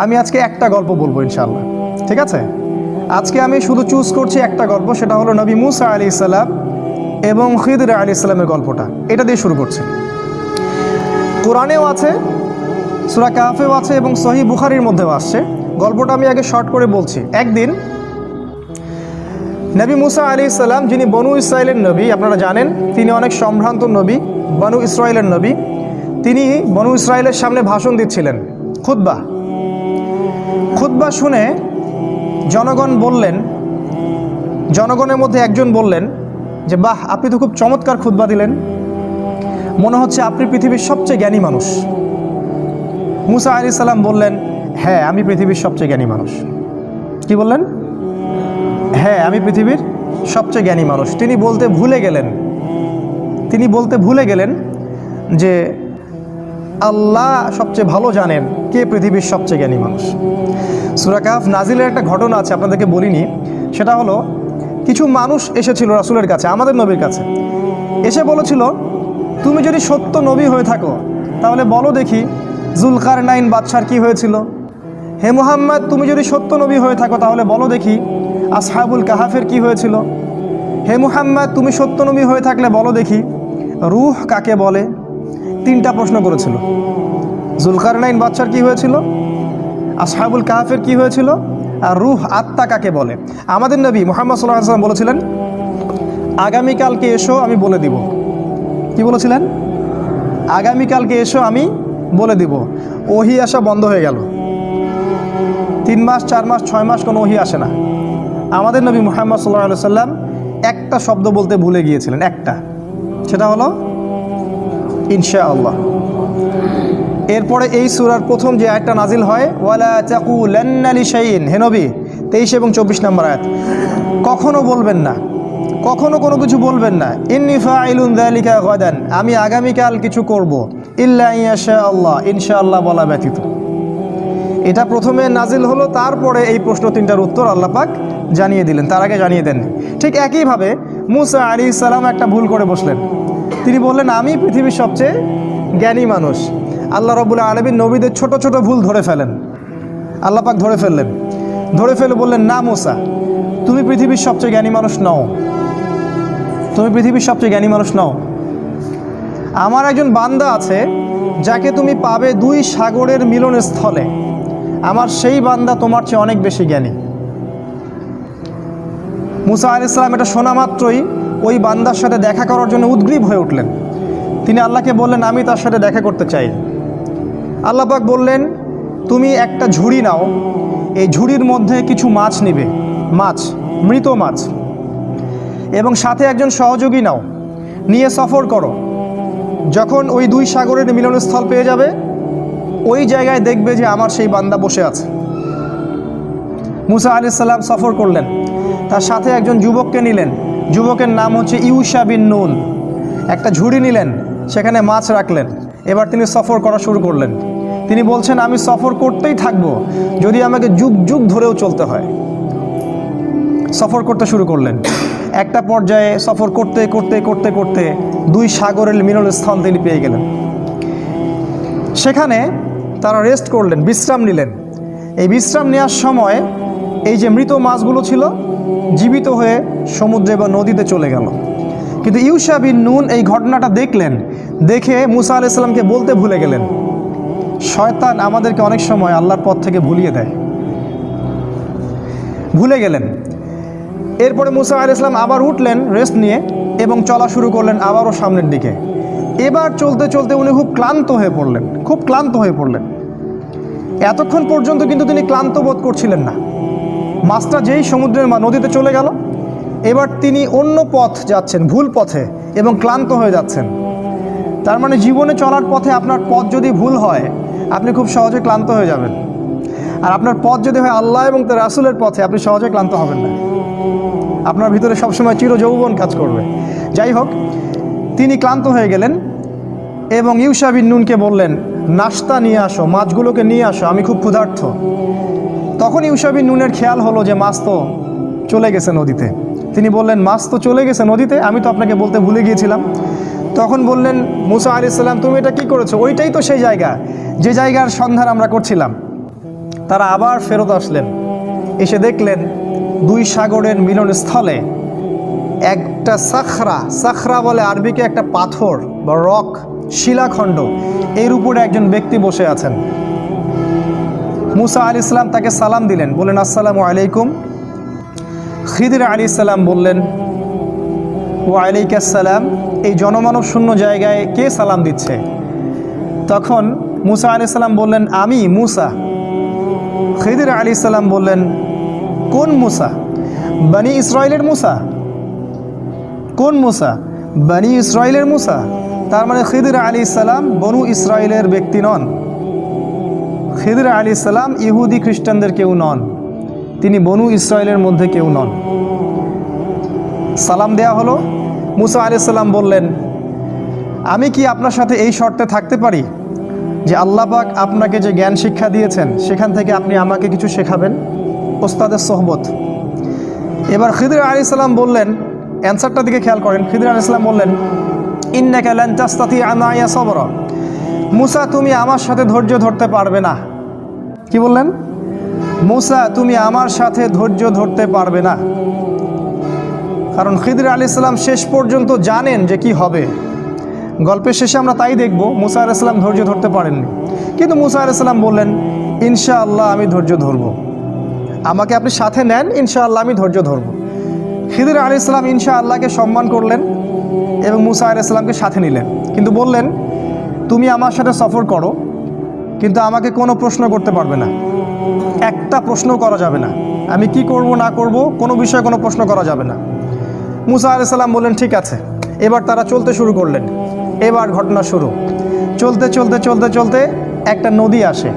আমি আজকে একটা গল্প বলবো ইনশাআল্লাহ, ঠিক আছে? আজকে আমি শুধু চুজ করছি একটা গল্প, সেটা হলো নবী মুসা আলাইহিস সালাম এবং খিদর আলাইহিস সালামের গল্পটা। এটা দিয়ে শুরু করছি। কোরআনেও আছে, সূরা কাহফেও আছে এবং সহিহ বুখারীর মধ্যেও আসছে। গল্পটা আমি আগে শর্ট করে বলছি। একদিন নবী মুসা আলাইহিস সালাম, যিনি বনু ইসরাইলের নবী, আপনারা জানেন তিনি অনেক সম্ভ্রান্ত নবী, বনু ইসরাইলের নবী। তিনি বনু ইসরাইলের সামনে ভাষণ দিচ্ছিলেন, খুতবা শুনে জনগণের মধ্যে একজন বললেন যে বাহ, আপনি তো খুব চমৎকার খুতবা দিলেন, মনে হচ্ছে আপনি পৃথিবীর সবচেয়ে জ্ঞানী মানুষ। মুসা আলাইহিস সালাম বললেন, হ্যাঁ আমি পৃথিবীর সবচেয়ে জ্ঞানী মানুষ। কি বললেন? হ্যাঁ আমি পৃথিবীর সবচেয়ে জ্ঞানী মানুষ। তিনি বলতে ভুলে গেলেন যে আল্লাহ সবচেয়ে ভালো জানেন কে পৃথিবীর সবচেয়ে জ্ঞানী মানুষ। সূরা কাহফ নাজিলের একটা ঘটনা আছে, আপনাদেরকে বলিনি। সেটা হলো, কিছু মানুষ এসেছিল রাসূলের কাছে, আমাদের নবীর কাছে, এসে বলেছিল, তুমি যদি সত্য নবী হয়ে থাকো তাহলে বলো দেখি জুলকারনাইন বাদশার কি হয়েছিল। হে মুহাম্মদ, তুমি যদি সত্য নবী হয়ে থাকো তাহলে বলো দেখি আসহাবুল কাহাফের কি হয়েছিল। হে মুহাম্মদ, তুমি সত্য নবী হয়ে থাকলে বলো দেখি রূহ কাকে বলে। 3টা প্রশ্ন করেছিল। জুলকারনাইন বাদশার কি হয়েছিল, আসহাবুল কাহাফের কি হয়েছিল, আর রূহ আত্মা কাকে বলে। আমাদের নবী মুহাম্মদ সাল্লাল্লাহু আলাইহি ওয়াসাল্লাম বলেছিলেন, আগামীকালকে এসো আমি বলে দিব। কি বলেছিলেন? আগামীকালকে এসো আমি বলে দিব। ওহী আসা বন্ধ হয়ে গেল। 3 মাস 4 মাস 6 মাস কোনো ওহী আসে না। আমাদের নবী মুহাম্মদ সাল্লাল্লাহু আলাইহি ওয়াসাল্লাম একটা শব্দ বলতে ভুলে গিয়েছিলেন, একটা, সেটা হলো ইনশাআল্লাহ। এরপরে এই সূরার প্রথম যে আয়াতটা নাজিল হয়, ওয়ালা তাকুলান্না লিশাইইন, হে নবী 23 এবং 24 নম্বর আয়াত, কখনো বলবেন না, কখনো কোনো কিছু বলবেন না, ইন্নী ফাইলুন যালিকা গাদান, আমি আগামীকাল কিছু করব, ইল্লা ইনশাআল্লাহ, ইনশাআল্লাহ বলা ব্যতীত। এটা প্রথমে নাজিল হলো, তারপরে এই প্রশ্ন 3টার উত্তর আল্লাহ পাক জানিয়ে দিলেন, তার আগে জানিয়ে দেননি। ঠিক একইভাবে মুসা আলাইহিস সালাম একটা ভুল করে বসলেন। তিনি বললেন, আমি পৃথিবীর সবচেয়ে জ্ঞানী মানুষ। আল্লাহ রাব্বুল আলামিন নবীদের ছোট ছোট ভুল ধরে ফেলেন, আল্লাহ পাক ধরে ফেলে বললেন, না মুসা, তুমি পৃথিবীর সবচেয়ে জ্ঞানী মানুষ নও, তুমি পৃথিবীর সবচেয়ে জ্ঞানী মানুষ নও। আমার একজন বান্দা আছে যাকে তুমি পাবে 2 সাগরের মিলনস্থলে, আমার সেই বান্দা তোমার চেয়ে অনেক বেশি জ্ঞানী। মুসা আলাইহিস সালাম এটা শোনা মাত্রই ওই বান্দার সাথে দেখা করার জন্য উদ্গ্রীব হয়ে উঠলেন। তিনি আল্লাহকে বললেন, আমি তার সাথে দেখা করতে চাই। আল্লাহ পাক বললেন, তুমি একটা ঝুড়ি নাও, এই ঝুড়ির মধ্যে কিছু মাছ নিবে, মৃত মাছ, এবং সাথে একজন সহযোগী নাও, নিয়ে সফর করো। যখন ওই 2 সাগরের মিলনস্থল পেয়ে যাবে, ওই জায়গায় দেখবে যে আমার সেই বান্দা বসে আছে। মুসা আলাইহিস সালাম সফর করলেন, তার সাথে একজন যুবককে নিলেন, যুবকের নাম হচ্ছে ইউশা বিন নুন। একটা ঝুড়ি নিলেন, সেখানে মাছ রাখলেন। এবার তিনি সফর করা শুরু করলেন। তিনি বলছেন, আমি সফর করতেই থাকবো, যদি আমাকে যুগ যুগ ধরেও চলতে হয়। সফর করতে শুরু করলেন। একটা পর্যায়ে সফর করতে করতে করতে করতে 2 সাগরের মিলনস্থল তিনি পেয়ে গেলেন। সেখানে তারা রেস্ট করলেন, বিশ্রাম নিলেন। এই বিশ্রাম নেওয়ার সময় এই যে মৃত মাছগুলো ছিল জীবিত হয়ে সমুদ্রে বা নদীতে চলে গেল। কিন্তু ইউশা বিন নুন এই ঘটনাটা দেখে মুসা আলাইহিস সালামকে বলতে ভুলে গেলেন। শয়তান আমাদেরকে অনেক সময় আল্লাহর পথ থেকে ভুলে গেলেন। এরপরে মুসা আলাইহিস সালাম আবার উঠলেন রেস্ট নিয়ে এবং চলা শুরু করলেন আবারও সামনের দিকে। এবার চলতে চলতে উনি খুব ক্লান্ত হয়ে পড়লেন। এতক্ষণ পর্যন্ত কিন্তু তিনি ক্লান্ত বোধ করছিলেন না। মাছটা যেই সমুদ্রের নদীতে চলে গেল, এবার তিনি অন্য পথ যাচ্ছেন, ভুল পথে, এবং ক্লান্ত হয়ে যাচ্ছেন। তার মানে জীবনে চলার পথে আপনার পথ যদি ভুল হয়, আপনি খুব সহজে ক্লান্ত হয়ে যাবেন। আর আপনার পথ যদি হয় আল্লাহ এবং তার রাসূলের পথে, আপনি সহজে ক্লান্ত হবেন না। আপনার ভিতরে সবসময় চিরযৌবন কাজ করবে। যাই হোক, তিনি ক্লান্ত হয়ে গেলেন এবং ইউশা বিন নুনকে বললেন, নাস্তা নিয়ে আসো, মাছগুলোকে নিয়ে আসো, আমি খুব ক্ষুধার্ত। তখন ইউশা বিন নুনের খেয়াল হলো যে মাছ তো চলে গেছে নদীতে। তিনি বললেন, মাছ তো চলে গেছে নদীতে, আমি তো আপনাকে বলতে ভুলে গিয়েছিলাম। তখন বললেন মুসা আলাইহিস সালাম, তুমি এটা কি করেছো? ওইটাই তো সেই জায়গা, যে জায়গার সন্ধান আমরা করছিলাম। তারা আবার ফেরত আসলেন, এসে দেখলেন দুই সাগরের মিলনস্থলে একটা সাখরা বলে আরবিকে একটা পাথর বা রক, শিলাখণ্ড, এর উপরে একজন ব্যক্তি বসে আছেন। মুসা আলাইহিস সালাম তাকে সালাম দিলেন, বললেন আসসালামু আলাইকুম। খিদির আলাইহিস সালাম বললেন ওয়ালাইকুম আসসালাম। এই জনমানব শূন্য জায়গায় কে সালাম দিচ্ছে? তখন মুসা আলাইহিস সালাম বললেন আমি মুসা। খিদির আলাইহিস সালাম বললেন কোন মুসা? বনি ইসরাইলের মুসা। কোন মুসা? বনি ইসরাইলের মুসা। তার মানে খিদির আলাইহিস সালাম বনু ইসরাইলের ব্যক্তি নন। খিদির আলাইহিস সালাম ইহুদি খ্রিস্টানদের কেউ নন, তিনি বনু ইসরাইলের মধ্যে কেউ নন। সালাম দেয়া হলো। মুসা আলাইহিস সালাম বললেন আমি কি আপনার সাথে এই শর্তে থাকতে পারি যে আল্লাহ পাক আপনাকে যে জ্ঞান শিক্ষা দিয়েছেন সেখান থেকে আপনি আমাকে কিছু শেখাবেন? ওস্তাদের সোহবত। এবার খিদির আলাইহিস সালাম বললেন, অ্যান্সারটার দিকে খেয়াল করেন, খিদির আলাইহিস সালাম বললেন ইন্নাকা লান তাস্তাতিআ মাইয়া সাবরা। মুসা তুমি আমার সাথে ধৈর্য ধরতে পারবে না। কি বললেন? মুসা তুমি আমার সাথে ধৈর্য ধরতে পারবে না। কারণ খিদির আলাইহিস সালাম শেষ পর্যন্ত জানেন যে কি হবে। গল্পের শেষে আমরা তাই দেখব, মুসা আলাইহিস সালাম ধৈর্য ধরতে পারেননি, কিন্তু মুসা আলাইহিস সালাম বললেন ইনশাআল্লাহ আমি ধৈর্য ধরব, আমাকে আপনি সাথে নেন, ইনশাআল্লাহ আমি ধৈর্য ধরব। খিদির আলাইহিস সালাম ইনশাআল্লাহকে সম্মান করলেন এবং মুসা আলাইহিস সালামকে সাথে নিলেন, কিন্তু বললেন তুমি আমার সাথে সফর করো, কিন্তু আমাকে কোনো প্রশ্ন করতে পারবে না, একটা প্রশ্ন করা যাবে না, আমি কি করব না করব কোনো বিষয়ে কোনো প্রশ্ন করা যাবে না। মুসা আলাইহিস সালাম বললেন ঠিক আছে। এবার তারা চলতে শুরু করলেন। এবার ঘটনা শুরু। চলতে চলতে চলতে চলতে একটা নদী আসে।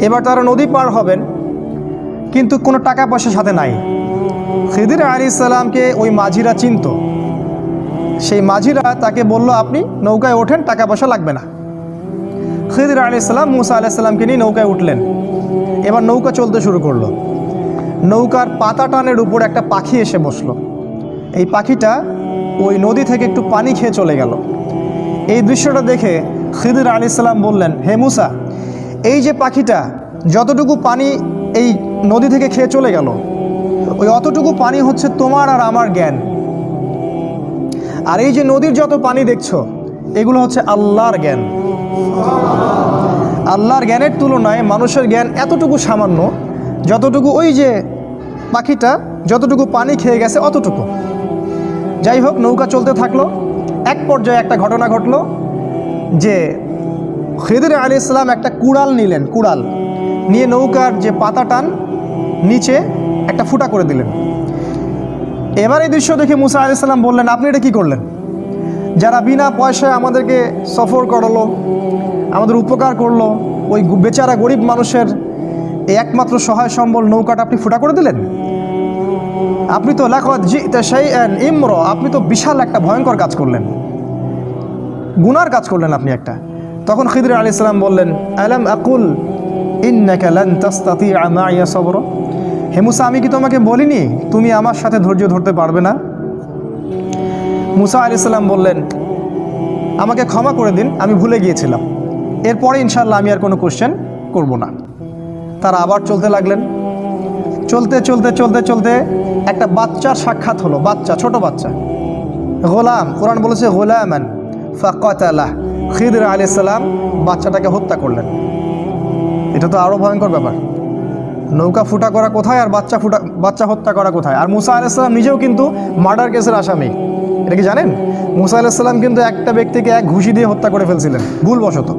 এবার তারা নদী পার হবেন, কিন্তু কোনো টাকা পয়সা সাথে নাই। খিদির আলাইহিস সালামকে ওই মাঝিরা চিনত। সেই মাঝিরা তাকে বলল আপনি নৌকায় ওঠেন, টাকা পয়সা লাগবে না। খিদির আলাইহিস সালাম মুসা আলাইহিস সালামকে নিয়ে নৌকায় উঠলেন। এবার নৌকা চলতে শুরু করলো। নৌকার পাতা টানের উপর একটা পাখি এসে বসলো। এই পাখিটা ওই নদী থেকে একটু পানি খেয়ে চলে গেল। এই দৃশ্যটা দেখে খিদির আলাইহিস সালাম বললেন হে মুসা, এই যে পাখিটা যতটুকু পানি এই নদী থেকে খেয়ে চলে গেল, ওই অতটুকু পানি হচ্ছে তোমার আর আমার জ্ঞান। আর এই যে নদীর যত পানি দেখছো এগুলো হচ্ছে আল্লাহর জ্ঞান। আল্লাহর জ্ঞানের তুলনায় মানুষের জ্ঞান এতটুকু সামান্য, যতটুকু ওই যে পাখিটা যতটুকু পানি খেয়ে গেছে অতটুকু। যাই হোক, নৌকা চলতে থাকলো। এক পর্যায়ে একটা ঘটনা ঘটলো যে খিদির আলাইহিস সালাম একটা কুড়াল নিলেন। কুড়াল নিয়ে নৌকার যে পাতা টান নিচে একটা ফুটা করে দিলেন। এবার এই দৃশ্য দেখে মুসা আলাইহিস সালাম বললেন আপনি এটা কী করলেন? যারা বিনা পয়সায় আমাদেরকে সফর করালো, আমাদের উপকার করলো, ওই বেচারা গরিব মানুষের এই একমাত্র সহায় সম্বল নৌকাটা আপনি ফুটা করে দিলেন। আপনি তো লাকাদ জিতা শাইআন ইমরা, আপনি তো বিশাল একটা ভয়ঙ্কর কাজ করলেন, গুনার কাজ করলেন আপনি একটা। তখন খিদির আলাইহিস সালাম বললেন আলাম আকুল ইন্নাকা লান তাস্তাতিআ মাইয়া সাবরা। হে মুসা, আমি কি তোমাকে বলিনি তুমি আমার সাথে ধৈর্য ধরতে পারবে না? মুসা আলাইহিস সালাম বললেন আমাকে ক্ষমা করে দিন, আমি ভুলে গিয়েছিলাম, এরপরে ইনশাআল্লাহ আমি আর কোনো কোশ্চেন করব না। তারা আবার চলতে লাগলেন। চলতে চলতে চলতে চলতে একটা বাচ্চার সাক্ষাৎ হলো। বাচ্চা, ছোট বাচ্চা, গোলাম। কোরআন বলেছে গোলামান ফাকাতালাহ। খিদির আলাইহিস সালাম বাচ্চাটাকে হত্যা করলেন। এটা তো আরও ভয়ঙ্কর ব্যাপার। নৌকা ফুটা করা কোথায় আর বাচ্চা হত্যা করা কোথায়? আর মুসা আলাইহিস সালাম নিজেও কিন্তু মার্ডার কেসের আসামি। এটা কি জানেন? মুসা আলাইহিস সালাম কিন্তু একটা ব্যক্তিকে এক ঘুষি দিয়ে হত্যা করে ফেলছিলেন ভুলবশত।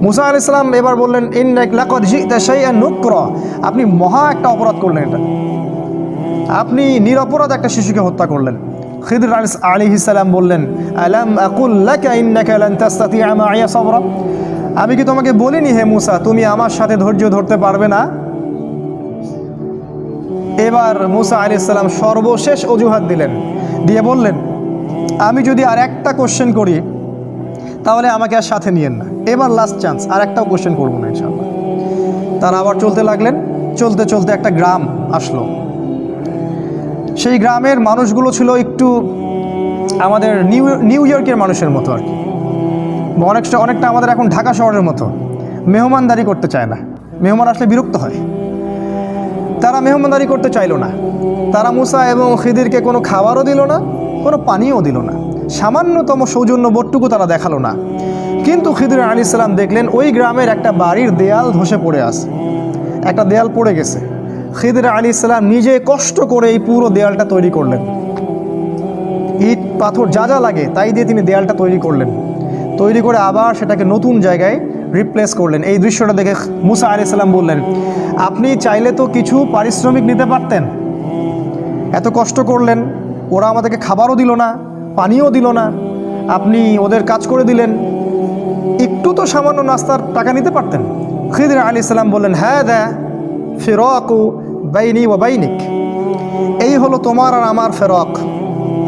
মুসা আলাইহিস সালাম এবার বললেন ইন্নাকা লাকাদ জিতা শাইআন নুকরা, আপনি মহা একটা অপরাধ করলেন, এটা আপনি নিরপরাধ একটা শিশুকে হত্যা করলেন। খিদির আলাইহিস সালাম বললেন আলাম আকুল লাকা ইন্নাকা লান তাস্তাতিআ মাইয়া সাবরা, আমি কি তোমাকে বলিনি হে মুসা তুমি আমার সাথে ধৈর্য ধরতে পারবে না? এবার মুসা আলাইহিস সালাম সর্বশেষ অজুহাত দিলেন, দিয়ে বললেন আমি যদি আর একটা কোশ্চেন করি তাহলে আমাকে আর সাথে নিয়েন না, এবার লাস্ট চান্স, আর একটাও কোশ্চেন করবো না ইনশাআল্লাহ। তারা আবার চলতে লাগলেন। চলতে চলতে একটা গ্রাম আসলো। সেই গ্রামের মানুষগুলো ছিল একটু আমাদের নিউ ইয়র্কের মানুষের মতো আর কি, অনেকটা আমাদের এখন ঢাকা শহরের মতো, মেহমানদারি করতে চায় না। মেহমান আসলে বিরক্ত হয়। তারা মেহমানদারি করতে চাইল না। তারা মুসা এবং খিদিরকে কোনো খাবারও দিল না, কোনো পানিও দিল না, সামান্যতম সৌজন্য বোধটুকু তারা দেখালো না। কিন্তু খিদির আলাইহিস সালাম দেখলেন ওই গ্রামের একটা বাড়ির দেয়াল ধসে পড়ে আছে, একটা দেয়াল পড়ে গেছে। খিদির আলাইহিস সালাম নিজে কষ্ট করে এই পুরো দেয়ালটা তৈরি করলেন। ইট পাথর যা যা লাগে তাই দিয়ে তিনি দেয়ালটা তৈরি করলেন। তৈরি করে আবার সেটাকে নতুন জায়গায় রিপ্লেস করলেন। এই দৃশ্যটা দেখে মুসা আলাইহিস সালাম বললেন, আপনি চাইলে তো কিছু পারিশ্রমিক নিতে পারতেন, এত কষ্ট করলেন, ওরা আমাদেরকে খাবারও দিল না, পানিও দিল না, আপনি ওদের কাজ করে দিলেন, একটু তো সামান্য নাস্তার টাকা নিতে পারতেন। খিদির আলাইহিস সালাম বললেন, হ্যাঁ দা ফিরাকু বাইনি ওয়া বাইনিক, এই হলো তোমার আর আমার ফেরক,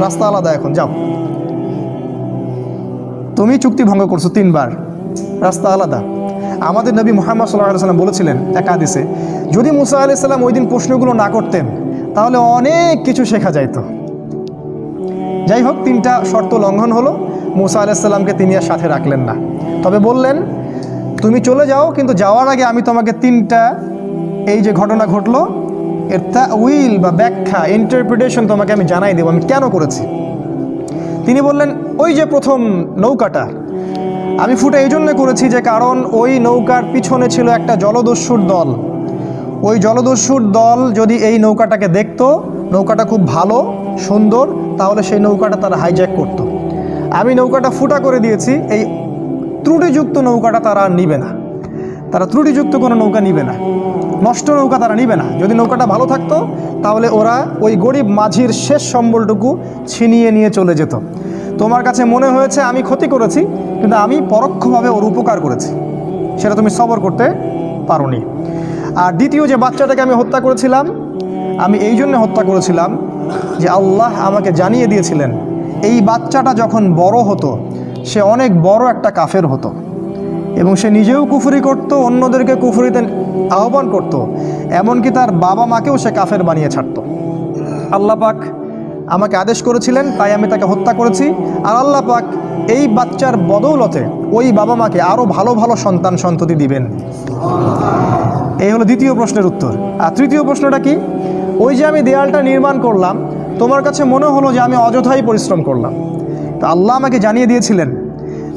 রাস্তা আলাদা, এখন যাও। তুমি চুক্তি ভঙ্গ করছো 3 বার, রাস্তা আলাদা। আমাদের নবী মুহাম্মদ সাল্লাল্লাহু আলাইহি ওয়াসাল্লাম বলেছিলেন এক হাদিসে, যদি মুসা আলাইহিস সালাম ওই দিন প্রশ্নগুলো না করতেন তাহলে অনেক কিছু শেখা যাইত। যাই হোক, 3টা শর্ত লঙ্ঘন হলো। মুসা আলাইহিস সালামকে তিনি আর সাথে রাখলেন না, তবে বললেন তুমি চলে যাও, কিন্তু যাওয়ার আগে আমি তোমাকে 3টা এই যে ঘটনা ঘটলো এর তাউইল বা ব্যাখ্যা, ইন্টারপ্রিটেশন তোমাকে আমি জানাই দেবো আমি কেন করেছি। তিনি বললেন, ওই যে প্রথম নৌকাটা আমি ফুটা এই জন্য করেছি যে কারণ ওই নৌকার পিছনে ছিল একটা জলদস্যুর দল। ওই জলদস্যুর দল যদি এই নৌকাটাকে দেখতো, নৌকাটা খুব ভালো সুন্দর, তাহলে সেই নৌকাটা তারা হাইজ্যাক করত। আমি নৌকাটা ফুটা করে দিয়েছি, এই ত্রুটিযুক্ত নৌকাটা তারা নিবে না, তারা ত্রুটিযুক্ত কোনো নৌকা নিবে না, নষ্ট নৌকা তারা নিবে না। যদি নৌকাটা ভালো থাকতো তাহলে ওরা ওই গরিব মাঝির শেষ সম্বলটুকু ছিনিয়ে নিয়ে চলে যেত। তোমার কাছে মনে হয়েছে আমি ক্ষতি করেছি, কিন্তু আমি পরোক্ষভাবে ওর উপকার করেছি, সেটা তুমি সবর করতে পারোনি। আর দ্বিতীয় যে বাচ্চাটাকে আমি হত্যা করেছিলাম, আমি এই জন্য হত্যা করেছিলাম যে আল্লাহ আমাকে জানিয়ে দিয়েছিলেন এই বাচ্চাটা যখন বড় হতো সে অনেক বড় একটা কাফের হতো, এবং সে নিজেও কুফরি করত, অন্যদেরকে কুফরিতে আহ্বান করত, এমনকি তার বাবা মাকেও সে কাফের বানিয়ে ছাড়ত। আল্লাহ পাক আমাকে আদেশ করেছিলেন, তাই আমি তাকে হত্যা করেছি। আর আল্লাহ পাক এই বাচ্চার বদৌলতে ওই বাবা মাকে আরও ভালো ভালো সন্তান সন্ততি দিবেন। এই হলো দ্বিতীয় প্রশ্নের উত্তর। আর তৃতীয় প্রশ্নটা কি? ওই যে আমি দেয়ালটা নির্মাণ করলাম, তোমার কাছে মনে হলো যে আমি অযথাই পরিশ্রম করলাম, তো আল্লাহ আমাকে জানিয়ে দিয়েছিলেন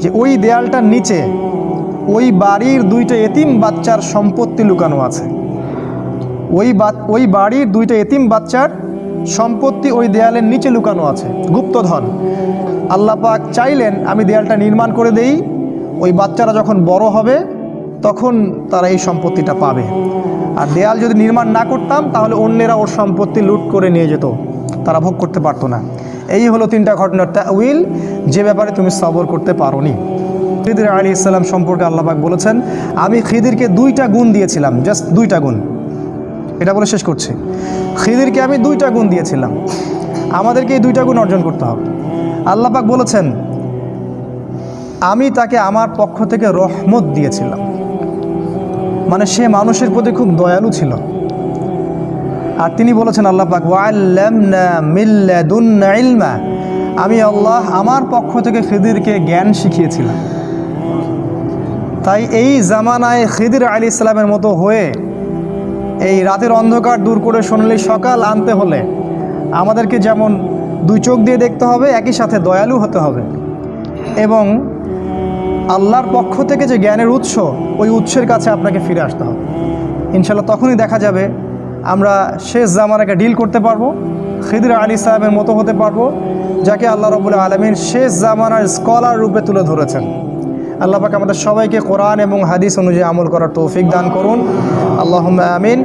যে ওই দেয়ালটার নিচে ওই বাড়ির 2টা এতিম বাচ্চার সম্পত্তি লুকানো আছে। ওই বাড়ির 2টা এতিম বাচ্চার সম্পত্তি ওই দেয়ালের নিচে লুকানো আছে, গুপ্তধন। আল্লাহ পাক চাইলেন আমি দেয়ালটা নির্মাণ করে দেই, ওই বাচ্চারা যখন বড় হবে তখন তারা এই সম্পত্তিটা পাবে। আর দেয়াল যদি নির্মাণ না করতাম তাহলে অন্যেরা ওর সম্পত্তি লুট করে নিয়ে যেত, তারা ভোগ করতে পারতো না। এই হলো 3টা ঘটনার তাউইল, যে ব্যাপারে তুমি সবর করতে পারোনি। খিদির আলাইহিস সালাম সম্পর্কে আল্লাহ পাক বলেছেন, আমি খিদিরকে 2টা গুণ দিয়েছিলাম, জাস্ট 2টা গুণ। এটা বলে শেষ করছি, খিদিরকে আমি 2টা গুণ দিয়েছিলাম, আমাদেরকে এই 2টা গুণ অর্জন করতে হবে। আল্লাহ পাক বলেছেন, আমি তাকে আমার পক্ষ থেকে রহমত দিয়েছিলাম, মানে সে মানুষের প্রতি খুব দয়ালু ছিল। আর তিনি বলেছেন আল্লাহ পাক, ওয়াল্লামনা মিন লাদুন্না ইলমা, আমি আল্লাহ আমার পক্ষ থেকে খিদিরকে জ্ঞান শিখিয়েছিলাম। তাই এই জামানায় খিদির আলাইহিস সালামের মতো হয়ে এই রাতের অন্ধকার দূর করে সোনালি সকাল আনতে হলে আমাদেরকে যেমন 2 চোখ দিয়ে দেখতে হবে, একই সাথে দয়ালু হতে হবে, এবং আল্লাহর পক্ষ থেকে যে জ্ঞানের উৎস, ওই উৎসের কাছে আপনাকে ফিরে আসতে হবে। ইনশাল্লাহ তখনই দেখা যাবে আমরা শেষ জামানাকে ডিল করতে পারবো, খিদির আলাইহিস সালামের মতো হতে পারবো, যাকে আল্লাহ রাব্বুল আলামিন শেষ জামানার স্কলার রূপে তুলে ধরেছেন। আল্লাহ পাক আমাদের সবাইকে কোরআন এবং হাদিস অনুযায়ী আমল করার তৌফিক দান করুন। আল্লাহুম্মা আমিন।